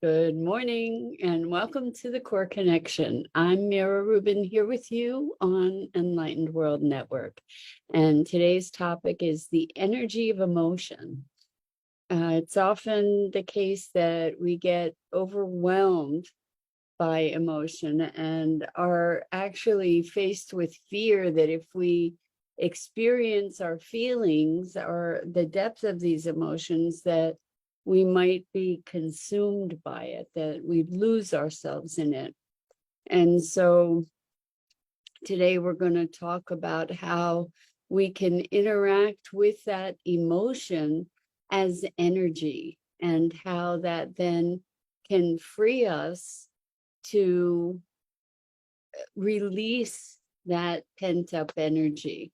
Good morning and welcome to the Core Connection. I'm Mira Rubin here with you on Enlightened World Network. And today's topic is the energy of emotion. It's often the case that we get overwhelmed by emotion and are actually faced with fear that if we experience our feelings or the depth of these emotions, that we might be consumed by it, that we lose ourselves in it. And so today we're going to talk about how we can interact with that emotion as energy and how that then can free us to release that pent up energy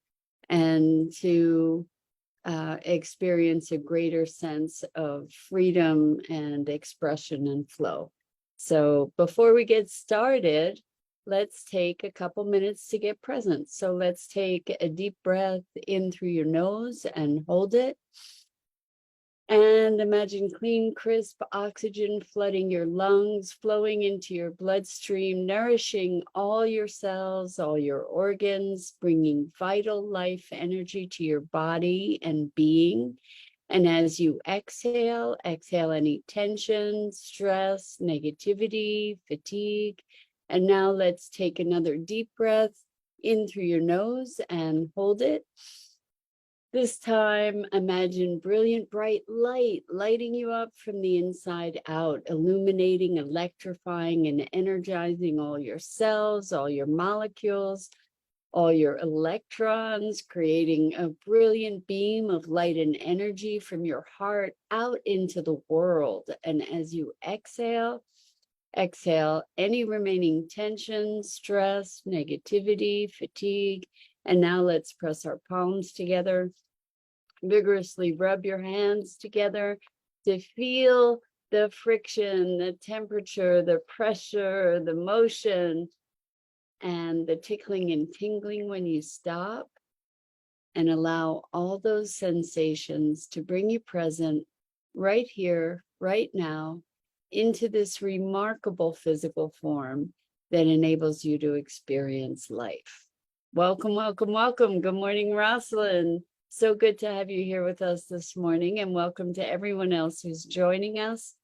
and to experience a greater sense of freedom and expression and flow. So before we get started, let's take a couple minutes to get present. So let's take a deep breath in through your nose and hold it. And imagine clean, crisp oxygen flooding your lungs, flowing into your bloodstream, nourishing all your cells, all your organs, bringing vital life energy to your body and being. And as you exhale any tension, stress, negativity, fatigue. And now let's take another deep breath in through your nose and hold it. This time, imagine brilliant, bright light lighting you up from the inside out, illuminating, electrifying, and energizing all your cells, all your molecules, all your electrons, creating a brilliant beam of light and energy from your heart out into the world. And as you exhale any remaining tension, stress, negativity, fatigue. And now let's press our palms together. Vigorously rub your hands together to feel the friction, the temperature, the pressure, the motion, and the tickling and tingling when you stop. And allow all those sensations to bring you present right here, right now, into this remarkable physical form that enables you to experience life. Welcome, welcome, welcome. Good morning, Rosalind. So good to have you here with us this morning, and welcome to everyone else who's joining us.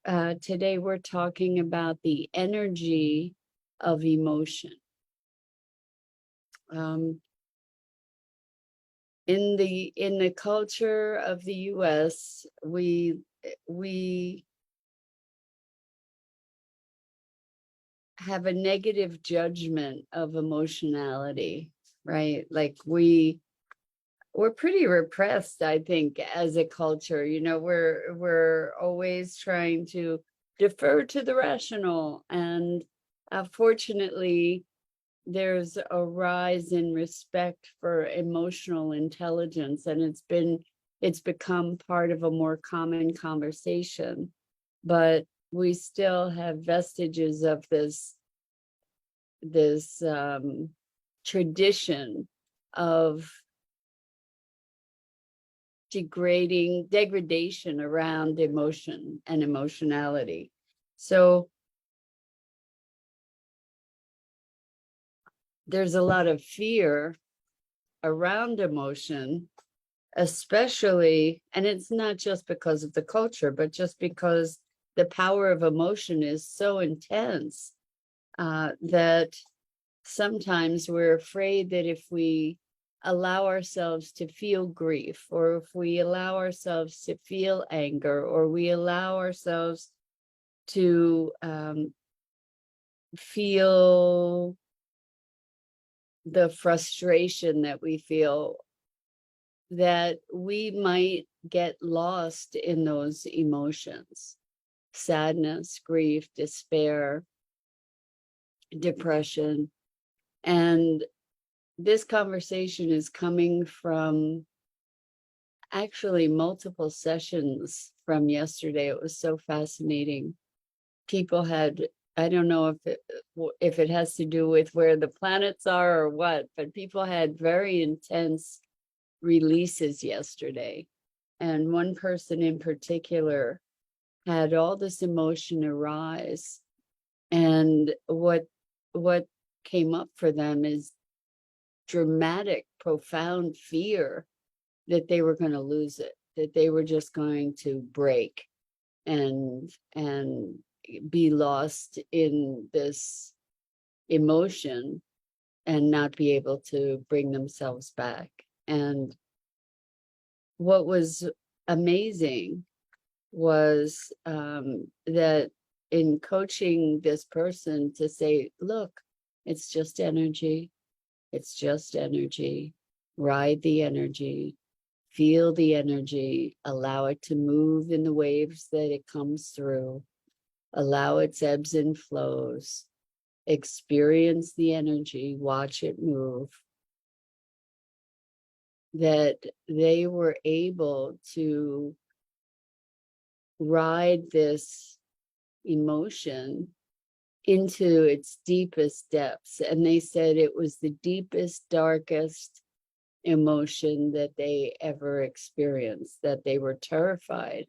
Today, we're talking about the energy of emotion. In the culture of the U.S., we have a negative judgment of emotionality, right? Like we're pretty repressed, I think, as a culture. You know, we're always trying to defer to the rational, and fortunately, there's a rise in respect for emotional intelligence, and it's become part of a more common conversation. But we still have vestiges of this tradition of degradation around emotion and emotionality. So there's a lot of fear around emotion, especially, and it's not just because of the culture, but just because the power of emotion is so intense that sometimes we're afraid that if we allow ourselves to feel grief, or if we allow ourselves to feel anger, or we allow ourselves to feel the frustration that we feel, that we might get lost in those emotions: sadness, grief, despair, depression. And this conversation is coming from actually multiple sessions from yesterday. It was so fascinating. People had, I don't know if it has to do with where the planets are or what, but people had very intense releases yesterday. And one person in particular had all this emotion arise, and what came up for them is dramatic, profound fear that they were going to lose it, that they were just going to break and be lost in this emotion and not be able to bring themselves back. And what was amazing was that in coaching this person to say, look, it's just energy. It's just energy. Ride the energy, feel the energy, allow it to move in the waves that it comes through, allow its ebbs and flows, experience the energy, watch it move. That they were able to ride this emotion into its deepest depths. And they said it was the deepest, darkest emotion that they ever experienced, that they were terrified.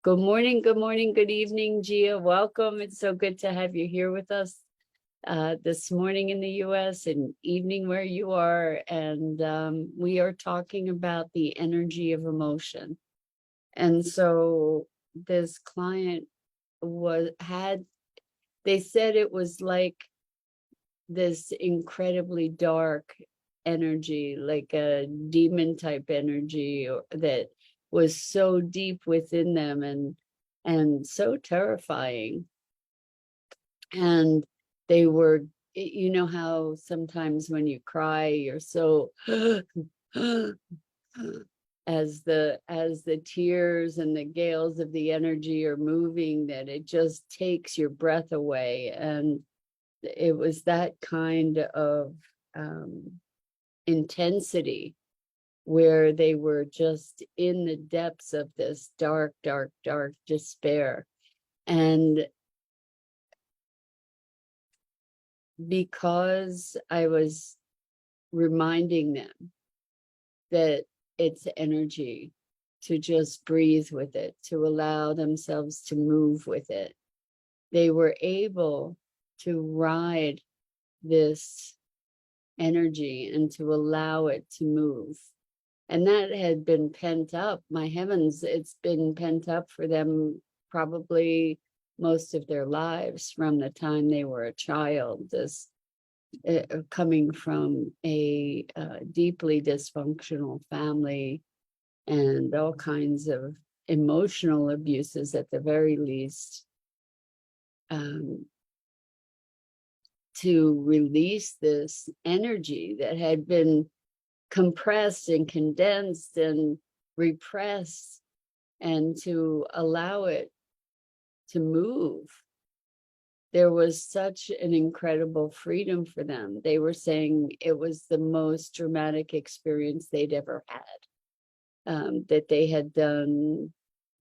Good morning, good evening, Gia. Welcome. It's so good to have you here with us this morning in the US and evening where you are. And we are talking about the energy of emotion. And so this client they said it was like this incredibly dark energy, like a demon type energy that was so deep within them and so terrifying. And they were, you know how sometimes when you cry, you're so as the tears and the gales of the energy are moving, that it just takes your breath away. And it was that kind of intensity where they were just in the depths of this dark, dark, dark despair. And because I was reminding them that it's energy, to just breathe with it, to allow themselves to move with it, they were able to ride this energy and to allow it to move. And that had been pent up. My heavens, it's been pent up for them probably most of their lives, from the time they were a child, this coming from a deeply dysfunctional family and all kinds of emotional abuses at the very least. To release this energy that had been compressed and condensed and repressed, and to allow it to move. There was such an incredible freedom for them. They were saying it was the most dramatic experience they'd ever had, that they had done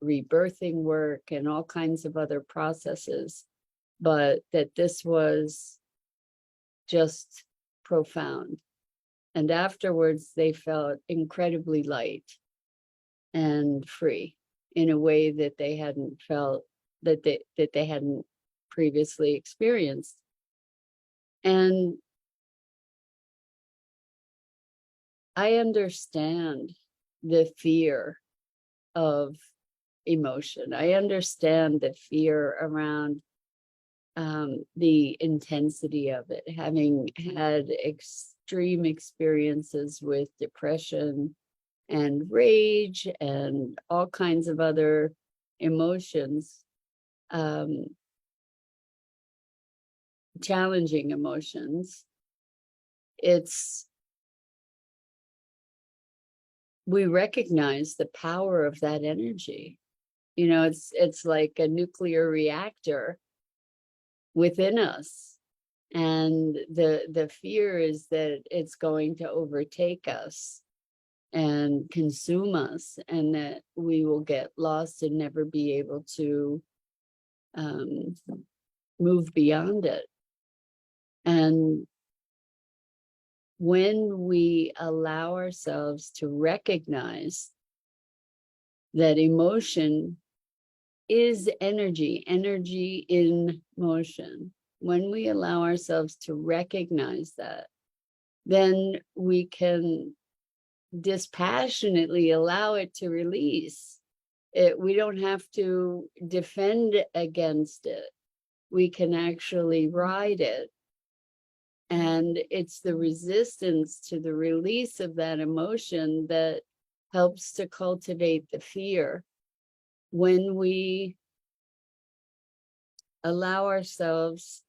rebirthing work and all kinds of other processes, but that this was just profound. And afterwards, they felt incredibly light and free in a way that they hadn't felt, that they hadn't previously experienced. And I understand the fear of emotion. I understand the fear around the intensity of it, having had extreme experiences with depression and rage and all kinds of other emotions, challenging emotions. We recognize the power of that energy. You know, it's like a nuclear reactor within us. And the fear is that it's going to overtake us and consume us, and that we will get lost and never be able to move beyond it. And when we allow ourselves to recognize that emotion is energy, energy in motion. When we allow ourselves to recognize that, then we can dispassionately allow it to release. We don't have to defend against it. We can actually ride it. And it's the resistance to the release of that emotion that helps to cultivate the fear. When we allow ourselves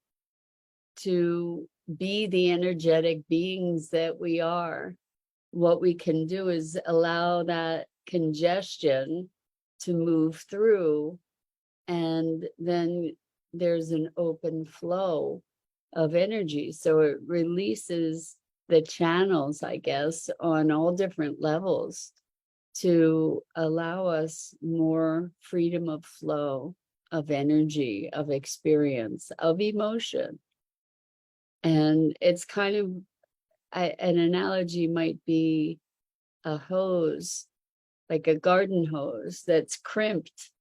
to be the energetic beings that we are, what we can do is allow that congestion to move through, and then there's an open flow of energy. So it releases the channels, I guess, on all different levels to allow us more freedom of flow, of energy, of experience, of emotion. And it's kind of, an analogy might be a hose, like a garden hose that's crimped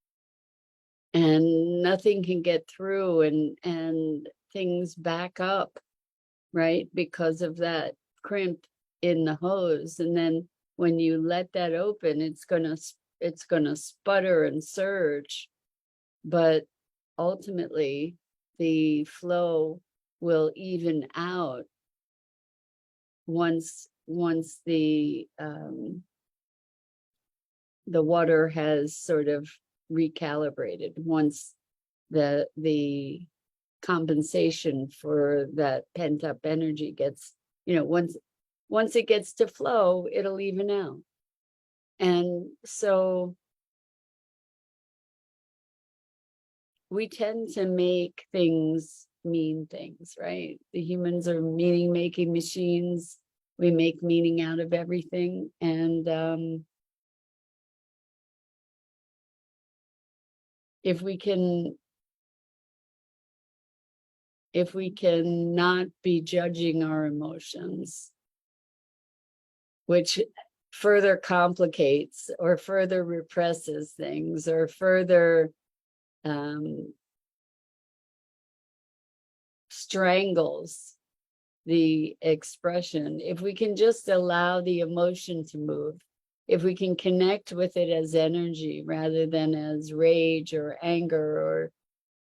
and nothing can get through, and things back up, right? Because of that crimp in the hose. And then when you let that open, it's gonna sputter and surge. But ultimately, the flow will even out once the water has sort of recalibrated, once the compensation for that pent up energy gets, once it gets to flow, it'll even out. And so we tend to make things mean things, right? The humans are meaning making machines. We make meaning out of everything. And if we can not be judging our emotions, which further complicates or further represses things or further strangles the expression. If we can just allow the emotion to move, if we can connect with it as energy rather than as rage or anger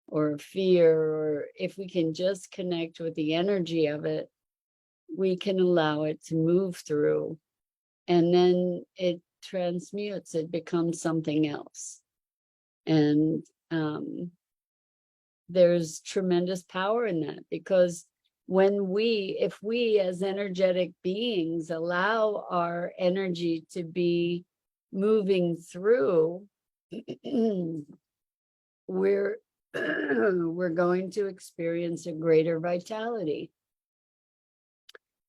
or fear, or if we can just connect with the energy of it, we can allow it to move through, and then it transmutes, it becomes something else. And there's tremendous power in that, because if we as energetic beings allow our energy to be moving through, we're we're going to experience a greater vitality.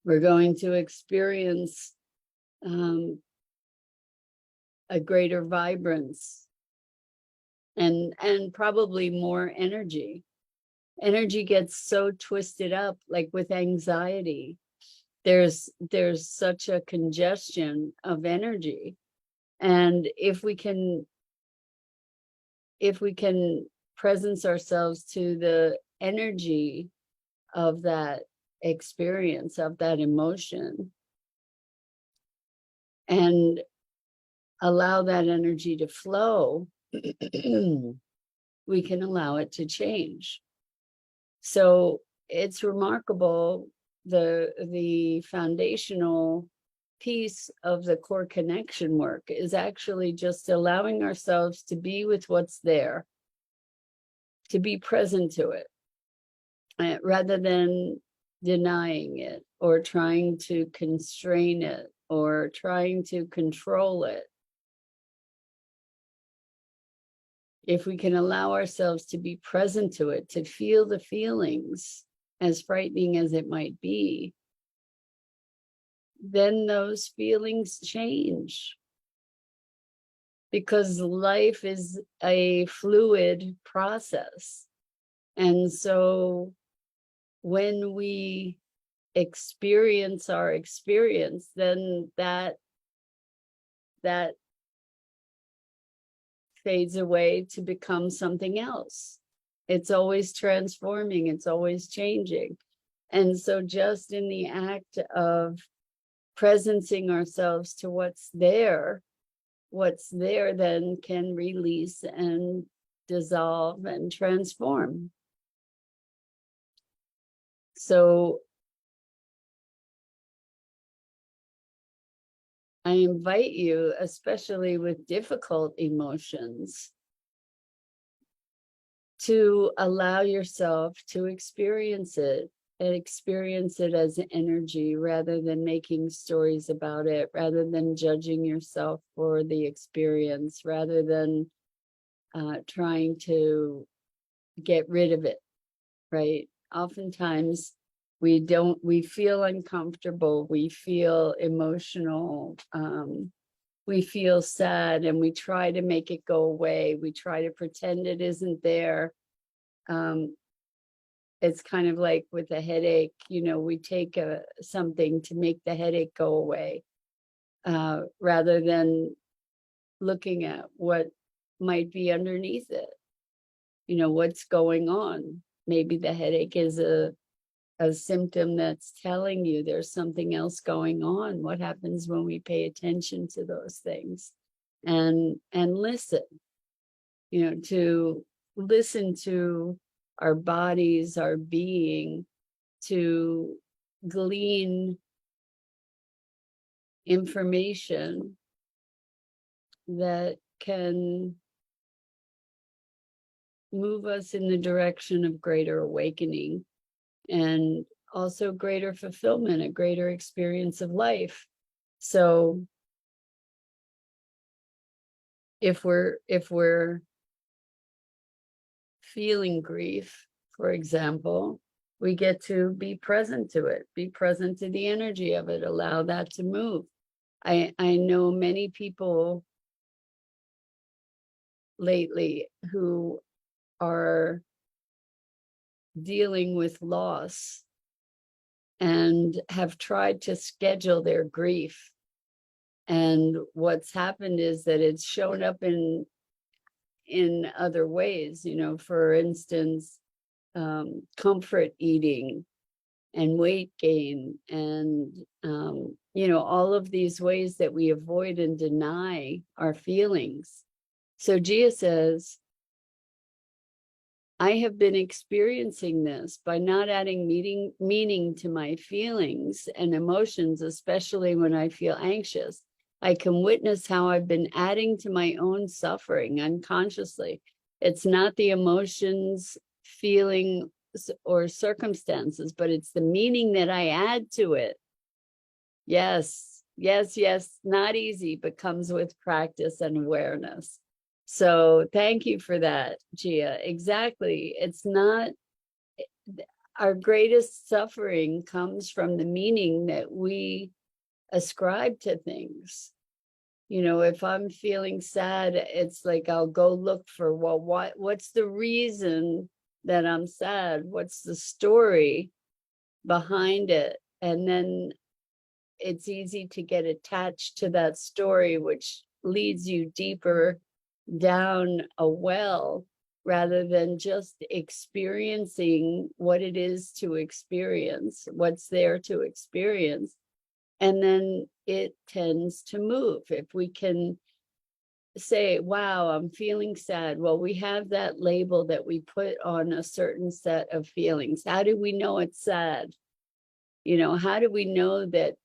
We're going to experience a greater vibrance and probably more energy. Energy gets so twisted up, like with anxiety. There's such a congestion of energy. And if we can presence ourselves to the energy of that experience, of that emotion, and allow that energy to flow, we can allow it to change. So it's remarkable, the foundational piece of the core connection work is actually just allowing ourselves to be with what's there, to be present to it, rather than denying it or trying to constrain it or trying to control it. If we can allow ourselves to be present to it, to feel the feelings, as frightening as it might be, then those feelings change. Because life is a fluid process. And so when we experience our experience, then that fades away to become something else. It's always transforming, it's always changing. And so just in the act of presencing ourselves to what's there then can release and dissolve and transform. So I invite you, especially with difficult emotions, to allow yourself to experience it and experience it as energy rather than making stories about it, rather than judging yourself for the experience, rather than trying to get rid of it, right? Oftentimes we feel uncomfortable, we feel emotional, we feel sad, and we try to make it go away. We try to pretend it isn't there. It's kind of like with a headache, we take something to make the headache go away, rather than looking at what might be underneath it. What's going on. Maybe the headache is a symptom that's telling you there's something else going on. What happens when we pay attention to those things and listen, to listen to our bodies, our being, to glean information that can move us in the direction of greater awakening and also greater fulfillment, a greater experience of life. So if we're feeling grief, for example, we get to be present to it, be present to the energy of it, allow that to move. I know many people lately who are dealing with loss and have tried to schedule their grief. And what's happened is that it's shown up in other ways, for instance, comfort eating and weight gain and, all of these ways that we avoid and deny our feelings. So Gia says, I have been experiencing this by not adding meaning to my feelings and emotions, especially when I feel anxious. I can witness how I've been adding to my own suffering unconsciously. It's not the emotions, feelings, or circumstances, but it's the meaning that I add to it. Yes, yes, yes. Not easy, but comes with practice and awareness. So thank you for that, Gia. Exactly. It's not, our greatest suffering comes from the meaning that we ascribe to things. If I'm feeling sad, it's like I'll go look for, well, what's the reason that I'm sad? What's the story behind it? And then it's easy to get attached to that story, which leads you deeper down a well rather than just experiencing what it is to experience, what's there to experience. And then it tends to move. If we can say, wow, I'm feeling sad. Well, we have that label that we put on a certain set of feelings. How do we know it's sad? How do we know that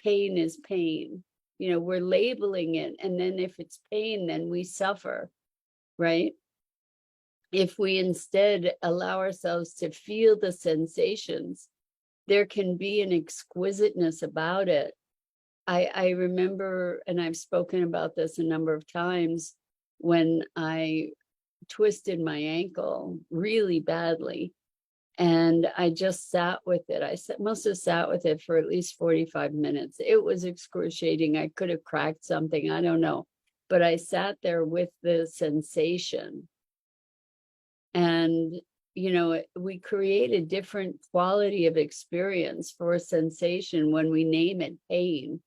pain is pain? We're labeling it. And then if it's pain, then we suffer, right? If we instead allow ourselves to feel the sensations, there can be an exquisiteness about it. I remember, and I've spoken about this a number of times, when I twisted my ankle really badly. And I just sat with it. Must have sat with it for at least 45 minutes. It was excruciating. I could have cracked something. I don't know. But I sat there with the sensation. And, we create a different quality of experience for a sensation when we name it pain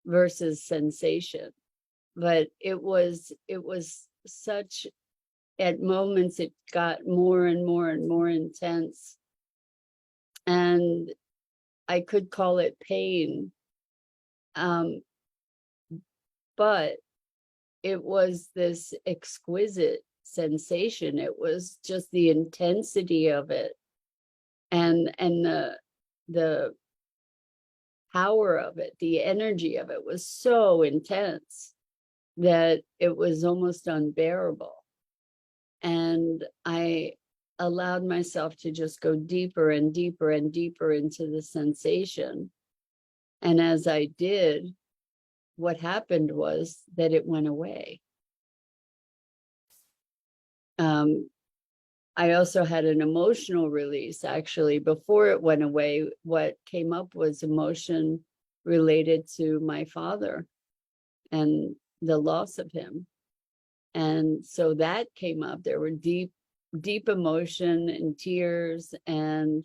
versus sensation. But it was such, at moments, it got more and more and more intense. And I could call it pain. But it was this exquisite sensation. It was just the intensity of it, and the power of it, the energy of it was so intense that it was almost unbearable. And I allowed myself to just go deeper and deeper and deeper into the sensation. And as I did, what happened was that it went away. I also had an emotional release. Actually, before it went away, what came up was emotion related to my father and the loss of him. And so that came up. There were deep, deep emotion and tears, and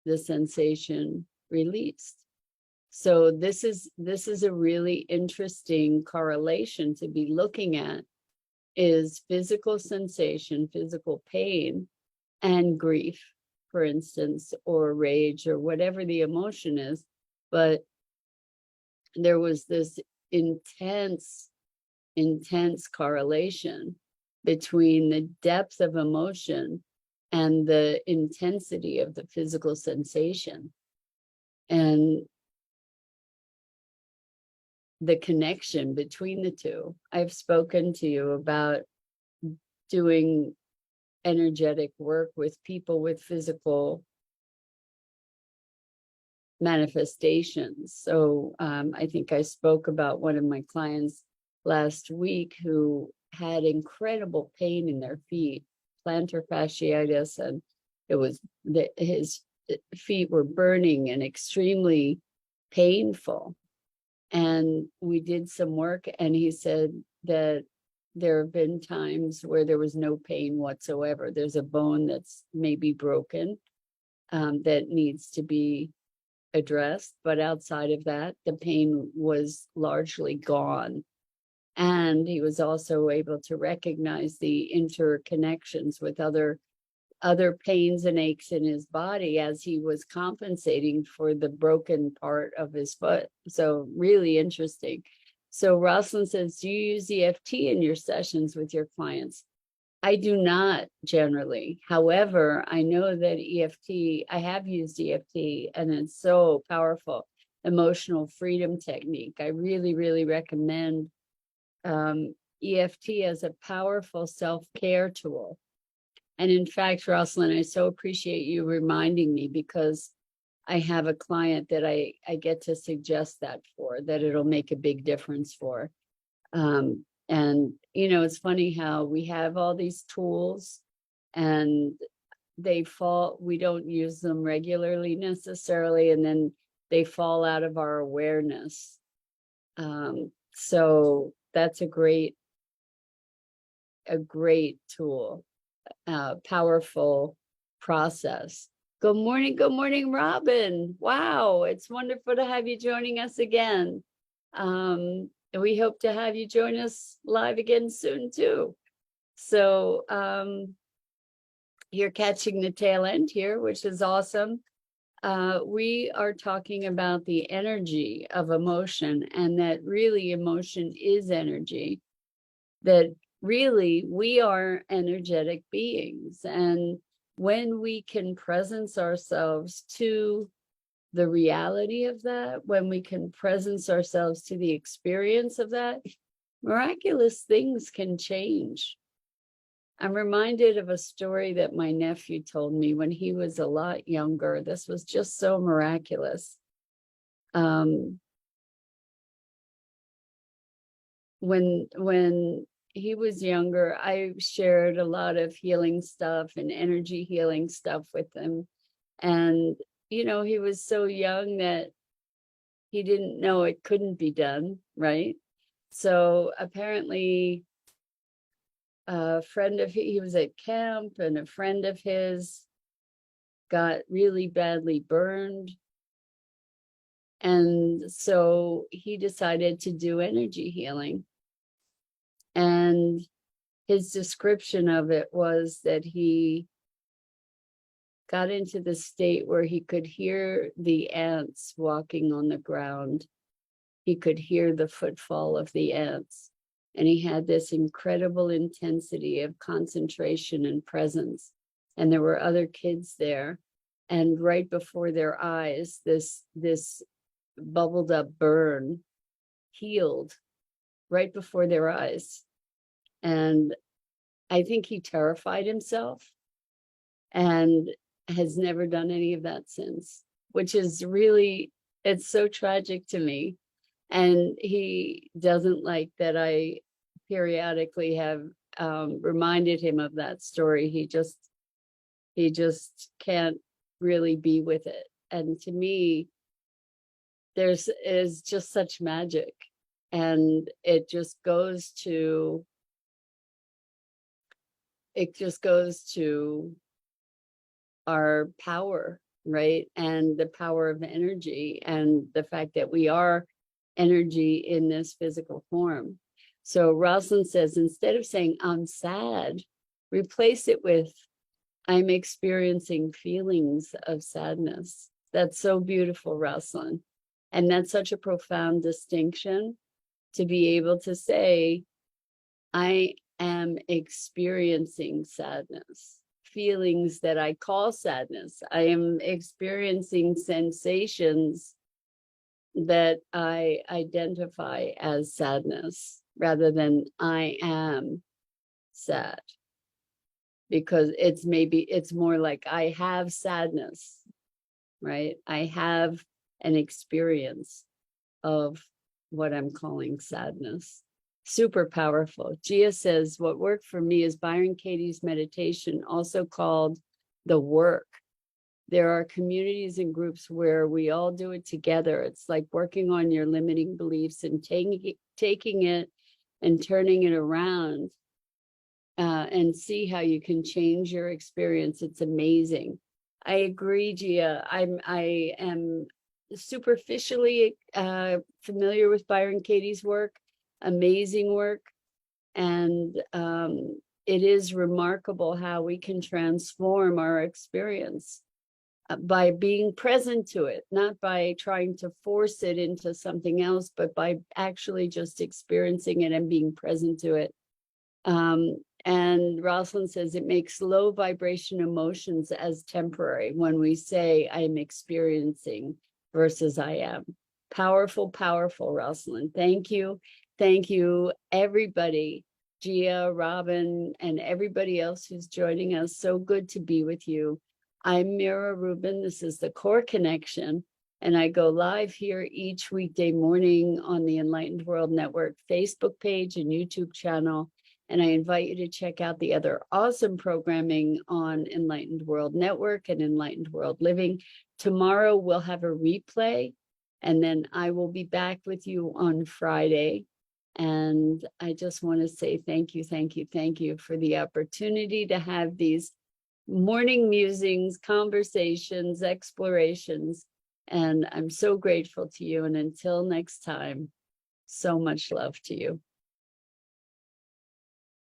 the sensation released. So this is a really interesting correlation to be looking at, is physical sensation, physical pain, and grief, for instance, or rage, or whatever the emotion is. But there was this intense correlation between the depth of emotion and the intensity of the physical sensation, and the connection between the two. I've spoken to you about doing energetic work with people with physical manifestations. So I think I spoke about one of my clients last week who had incredible pain in their feet, plantar fasciitis, and it was his feet were burning and extremely painful. And we did some work, and he said that there have been times where there was no pain whatsoever. There's a bone that's maybe broken, that needs to be addressed, but outside of that, the pain was largely gone. And he was also able to recognize the interconnections with other pains and aches in his body as he was compensating for the broken part of his foot. So really interesting. So Rosalind says, do you use EFT in your sessions with your clients? I do not generally. However, I know that EFT, I have used EFT, and it's so powerful. Emotional freedom technique. I really, really recommend EFT as a powerful self-care tool. And in fact, Rosalind, I so appreciate you reminding me, because I have a client that I get to suggest that for, that it'll make a big difference for. And, it's funny how we have all these tools and we don't use them regularly necessarily, and then they fall out of our awareness. So that's a great tool, powerful process. Good morning, Robin. Wow, it's wonderful to have you joining us again. And we hope to have you join us live again soon too. So you're catching the tail end here, which is awesome. We are talking about the energy of emotion, and that really emotion is energy, that really we are energetic beings. And when we can presence ourselves to the reality of that, when we can presence ourselves to the experience of that, miraculous things can change. I'm reminded of a story that my nephew told me when he was a lot younger. This was just so miraculous. When he was younger, I shared a lot of healing stuff and energy healing stuff with him. And, he was so young that he didn't know it couldn't be done, right? So apparently he was at camp, and a friend of his got really badly burned. And so he decided to do energy healing. And his description of it was that he got into the state where he could hear the ants walking on the ground. He could hear the footfall of the ants. And he had this incredible intensity of concentration and presence. And there were other kids there. And right before their eyes, this bubbled up burn healed right before their eyes. And I think he terrified himself and has never done any of that since, which is really, it's so tragic to me. And he doesn't like that I periodically have reminded him of that story. He just can't really be with it. And to me, is just such magic. And it just goes to our power, right? And the power of energy and the fact that we are energy in this physical form. So Rosalind says, instead of saying, I'm sad, replace it with, I'm experiencing feelings of sadness. That's so beautiful, Rosalind. And that's such a profound distinction to be able to say, I am experiencing sadness, feelings that I call sadness. I am experiencing sensations that I identify as sadness rather than I am sad. Because it's more like I have sadness, right? I have an experience of what I'm calling sadness. Super powerful. Gia says, what worked for me is Byron Katie's meditation, also called the work. There are communities and groups where we all do it together. It's like working on your limiting beliefs and taking it and turning it around and see how you can change your experience. It's amazing. I agree, Gia. I am superficially familiar with Byron Katie's work, amazing work. And it is remarkable how we can transform our experience by being present to it, not by trying to force it into something else, but by actually just experiencing it and being present to it. And Rosalind says it makes low vibration emotions as temporary when we say I'm experiencing versus I am. Powerful, powerful, Rosalind. Thank you. Thank you, everybody. Gia, Robin, and everybody else who's joining us. So good to be with you. I'm Mira Rubin. This is the Core Connection. And I go live here each weekday morning on the Enlightened World Network Facebook page and YouTube channel. And I invite you to check out the other awesome programming on Enlightened World Network and Enlightened World Living. Tomorrow we'll have a replay, and then I will be back with you on Friday. And I just want to say thank you, thank you, thank you for the opportunity to have these morning musings, conversations, explorations. And I'm so grateful to you. And until next time, so much love to you.